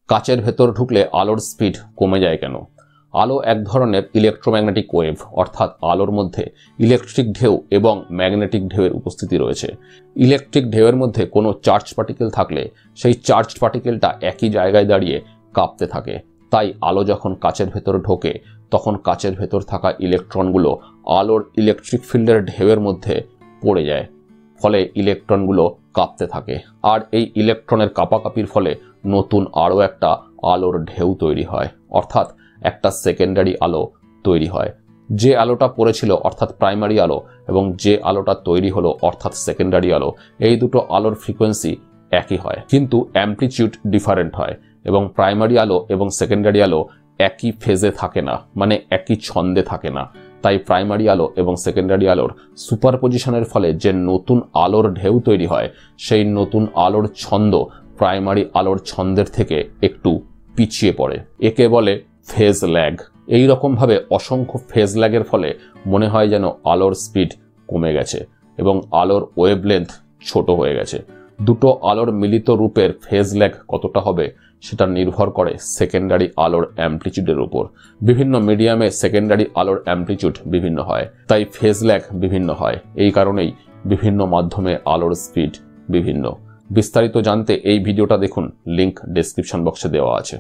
কাচের ভেতর ঢুকলে আলোর স্পিড কমে যায় কেন? আলো এক ধরনের ইলেকট্রোম্যাগনেটিক ওয়েভ, অর্থাৎ আলোর মধ্যে ইলেকট্রিক ঢেউ এবং ম্যাগনেটিক ঢেউয়ের উপস্থিতি রয়েছে। ইলেকট্রিক ঢেউয়ের মধ্যে কোনো চার্জ পার্টিকেল থাকলে সেই চার্জ পার্টিকেলটা একই জায়গায় দাঁড়িয়ে কাঁপতে থাকে। তাই আলো যখন কাচের ভেতর ঢোকে তখন কাচের ভেতর থাকা ইলেকট্রনগুলো আলোর ইলেকট্রিক ফিল্ডের ঢেউয়ের মধ্যে পড়ে যায়, ফলে ইলেকট্রনগুলো কাঁপতে থাকে। আর এই ইলেকট্রনের কাঁপাকাঁপির ফলে নতুন আরও একটা আলোর ঢেউ তৈরি হয়, অর্থাৎ একটা সেকেন্ডারি আলো তৈরি হয়। যে আলোটা পড়েছিল অর্থাৎ প্রাইমারি আলো এবং যে আলোটা তৈরি হলো অর্থাৎ সেকেন্ডারি আলো, এই দুটো আলোর ফ্রিকোয়েন্সি একই হয়, কিন্তু অ্যামপ্লিটিউড ডিফারেন্ট হয় এবং প্রাইমারি আলো এবং সেকেন্ডারি আলো একই ফেজে থাকে না, মানে একই ছন্দে থাকে না। তাই প্রাইমারি আলো এবং সেকেন্ডারি আলোর সুপারপজিশনের ফলে যে নতুন আলোর ঢেউ তৈরি হয়, সেই নতুন আলোর ছন্দ প্রাইমারি আলোর ছন্দের থেকে একটু পিছিয়ে পড়ে। একে বলে ফেজ ল্যাগ। এই রকমভাবে অসংখ্য ফেজ ল্যাগের ফলে মনে হয় যেন আলোর স্পিড কমে গেছে এবং আলোর ওয়েভলেন্থ ছোট হয়ে গেছে। দুটো আলোর মিলিত রূপের ফেজ ল্যাগ কতটা হবে সেটা নির্ভর করে সেকেন্ডারি আলোর অ্যামপ্লিটিউডের উপর। বিভিন্ন মিডিয়ামে সেকেন্ডারি আলোর অ্যামপ্লিটিউড বিভিন্ন হয়, তাই ফেজ ল্যাগ বিভিন্ন হয়। এই কারণেই বিভিন্ন মাধ্যমে আলোর স্পিড বিভিন্ন। বিস্তারিত জানতে এই ভিডিওটা দেখুন, লিংক ডেসক্রিপশন বক্সে দেওয়া আছে।